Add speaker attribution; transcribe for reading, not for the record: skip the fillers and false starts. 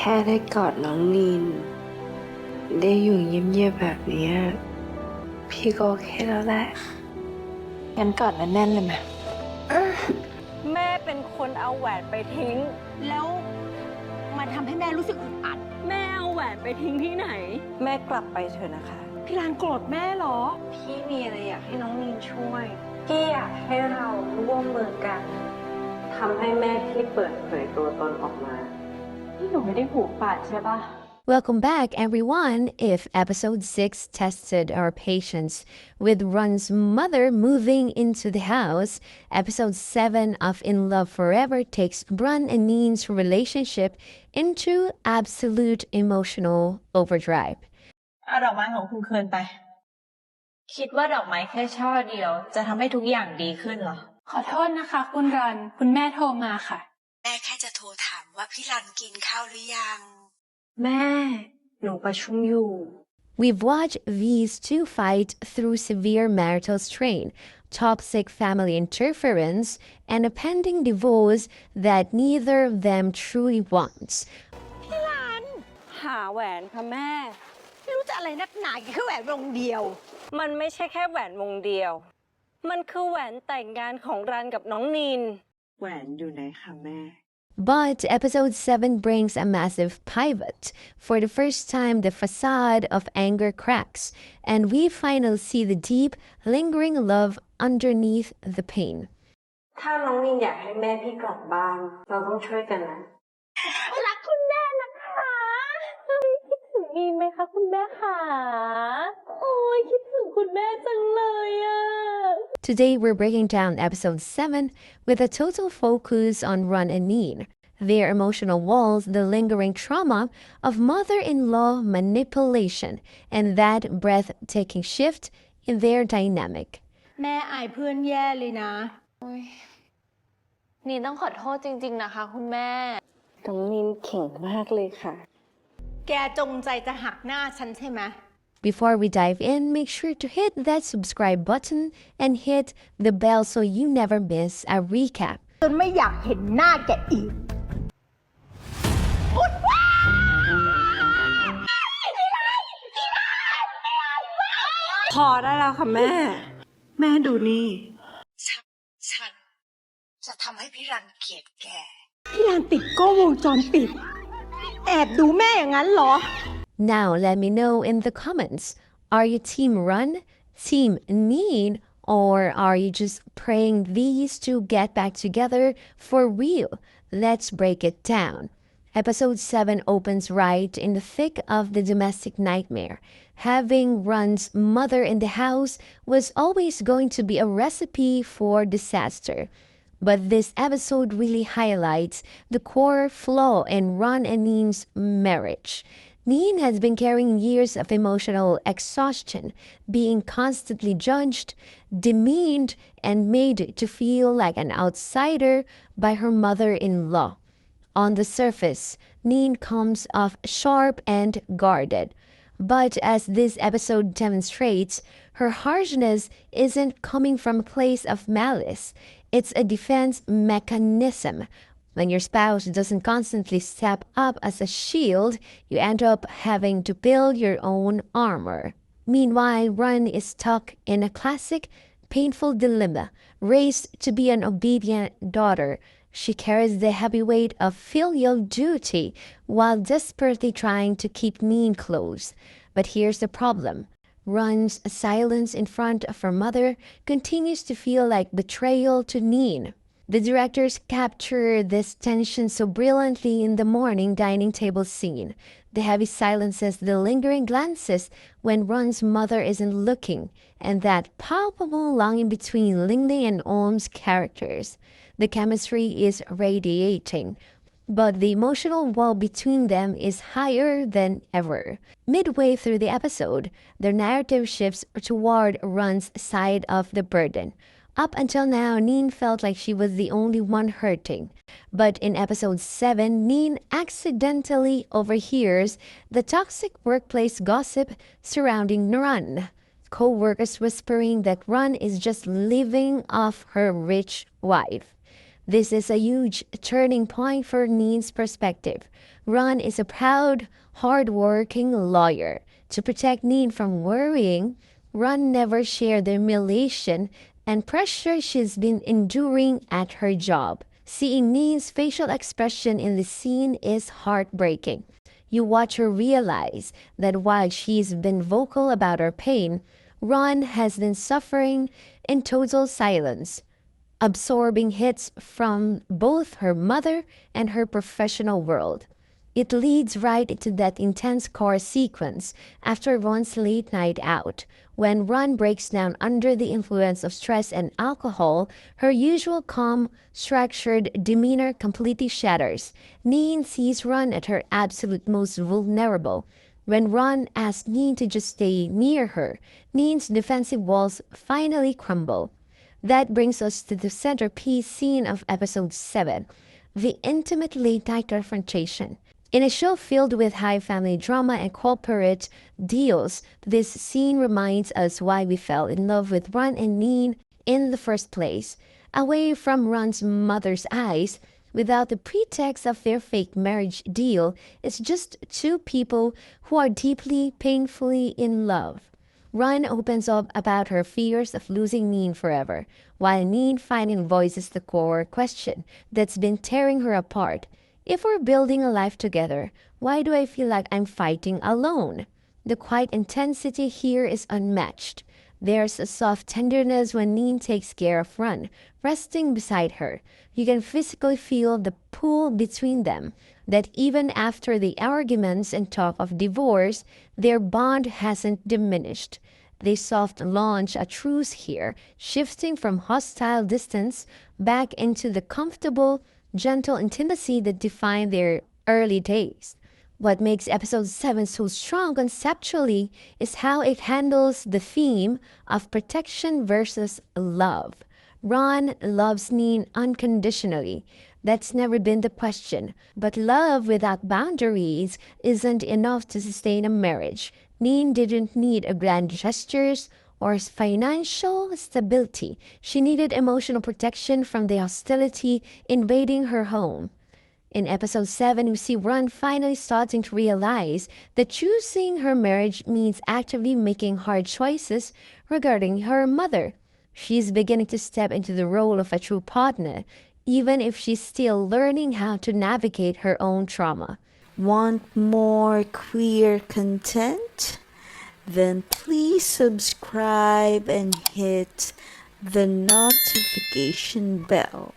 Speaker 1: แค่ได้กอดน้องนีนได้อยู่เงียบๆแบบนี้พี่ก็โอเคแล้วแหละงั้นกอดแน่นๆเลยไหม
Speaker 2: แม่เป็นคนเอาแหวนไปทิ้งแล้วมันทำให้แม่รู้สึกอึดอัดแม่เอาแหวนไปทิ้งที่ไหน
Speaker 1: แม่กลับไปเถอะนะคะ
Speaker 2: พี่ลานโกรธแม่เหรอ
Speaker 1: พี่มีอะไรอยากให้น้องนีนช่วยพี่อยากให้เราร่วมมือกันทำให้แม่พี่เปิดเผยตัวตนออกมา
Speaker 2: พี่หนูไม่ได้หูฝาดใช่ปะ
Speaker 3: Welcome back, everyone. If episode 6 tested our patience with Run's mother moving into the house, episode 7 of In Love Forever takes Run and Neen's relationship into absolute emotional overdrive.
Speaker 4: เอาดอกไม้ของคุณเคินไปคิดว่าดอกไม้แค่ช่อเดียวจะทำให้ทุกอย่างดีขึ้นเหรอ
Speaker 2: ขอโทษนะคะคุณรันคุณแม่โทรมาค่ะ
Speaker 5: แม่แค่จะโทรถามว่าพี่รันกินข้าวหรือยัง
Speaker 1: แม่หนูประชุมอยู่
Speaker 3: We've watched these two fight through severe marital strain, toxic family interference, and a pending divorce that neither of them truly wants.
Speaker 2: พี่รันหาแหวนค่ะแม่ไม่รู้จะอะไรนักหนาแค่แหวนวงเดียวมันไม่ใช่แค่แหวนวงเดียวมันคือแหวนแต่งงานของรันกับน้องนีน
Speaker 1: แหวนอยู่ไหนคะแม่
Speaker 3: But episode 7 brings a massive pivot. For the first time, the facade of anger cracks, and we finally see the deep, lingering love underneath the pain.
Speaker 1: ถ้าน้องนีนอยากให้แม่พี่กลับบ้านเราต้องช่วยกันนะ
Speaker 2: รักคุณแม่นะคะคิดถึงนีนไหมคะคุณแม่คะโอ้ยคิดถึงคุณแม่จังเลย
Speaker 3: Today, we're breaking down episode 7 with a total focus on Run and Neen, their emotional walls, the lingering trauma of mother-in-law manipulation, and that breathtaking shift in their dynamic.
Speaker 2: แม่อายเพื่อนแย่เลยนะ
Speaker 4: นีนต้องขอโทษจริงๆนะคะคุณแม่
Speaker 1: น้องนีนเข่งมากเลยค่ะ
Speaker 2: แกจงใจจะหักหน้าฉันใช่ไหม
Speaker 3: Before we dive in, make sure to hit that subscribe button and hit the bell so you never miss a recap.
Speaker 2: จนไม่อยากเห็นหน้าแกอีก
Speaker 1: พอได้แล้วค่ะแม่แม่ดูนี่
Speaker 5: ฉันจะทำให้พี่รันเกลียดแก
Speaker 2: พี่รันติดกล้องวงจรปิดแอบดูแม่อย่างนั้นเหรอ
Speaker 3: Now let me know in the comments, are you team Run, team Neen, or are you just praying these two get back together for real? Let's break it down. Episode 7 opens right in the thick of the domestic nightmare. Having Run's mother in the house was always going to be a recipe for disaster. But this episode really highlights the core flaw in Run and Neen's marriage. Neen has been carrying years of emotional exhaustion, being constantly judged, demeaned, and made to feel like an outsider by her mother-in-law. On the surface, Neen comes off sharp and guarded. But as this episode demonstrates, her harshness isn't coming from a place of malice. It's a defense mechanism. When your spouse doesn't constantly step up as a shield, you end up having to build your own armor. Meanwhile, Run is stuck in a classic, painful dilemma. Raised to be an obedient daughter, she carries the heavy weight of filial duty while desperately trying to keep Neen close. But here's the problem. Run's silence in front of her mother continues to feel like betrayal to Neen. The directors capture this tension so brilliantly in the morning dining table scene. The heavy silences, the lingering glances when Run's mother isn't looking, and that palpable longing between Lingling and Om's characters. The chemistry is radiating, but the emotional wall between them is higher than ever. Midway through the episode, the narrative shifts toward Run's side of the burden. Up until now, Neen felt like she was the only one hurting. But in episode 7, Neen accidentally overhears the toxic workplace gossip surrounding Run. Co-workers whispering that Run is just living off her rich wife. This is a huge turning point for Neen's perspective. Run is a proud, hard-working lawyer. To protect Neen from worrying, Run never shared the humiliation and pressure she's been enduring at her job. Seeing Neen's facial expression in the scene is heartbreaking. You watch her realize that while she's been vocal about her pain, Ron has been suffering in total silence, absorbing hits from both her mother and her professional world. It leads right into that intense car sequence after Ron's late night out. When Ron breaks down under the influence of stress and alcohol, her usual calm, structured demeanor completely shatters. Neen sees Ron at her absolute most vulnerable. When Ron asks Neen to just stay near her, Neen's defensive walls finally crumble. That brings us to the centerpiece scene of episode 7, the intimate late-night confrontation. In a show filled with high family drama and corporate deals, this scene reminds us why we fell in love with Ron and Neen in the first place. Away from Ron's mother's eyes, without the pretext of their fake marriage deal, it's just two people who are deeply, painfully in love. Ron opens up about her fears of losing Neen forever, while Neen finally voices the core question that's been tearing her apart. If we're building a life together, why do I feel like I'm fighting alone? The quiet intensity here is unmatched. There's a soft tenderness when Neen takes care of Ron, resting beside her. You can physically feel the pull between them, that even after the arguments and talk of divorce, their bond hasn't diminished. They soft launch a truce here, shifting from hostile distance back into the comfortable, gentle intimacy that defined their early days. What makes episode 7 so strong conceptually is how it handles the theme of protection versus love. Ron loves Neen unconditionally. That's never been the question. But love without boundaries isn't enough to sustain a marriage. Neen didn't need a grand gestures or financial stability. She needed emotional protection from the hostility invading her home. In episode 7, we see Ron finally starting to realize that choosing her marriage means actively making hard choices regarding her mother. She's beginning to step into the role of a true partner, even if she's still learning how to navigate her own trauma.
Speaker 6: Want more queer content? Then please subscribe and hit the notification bell.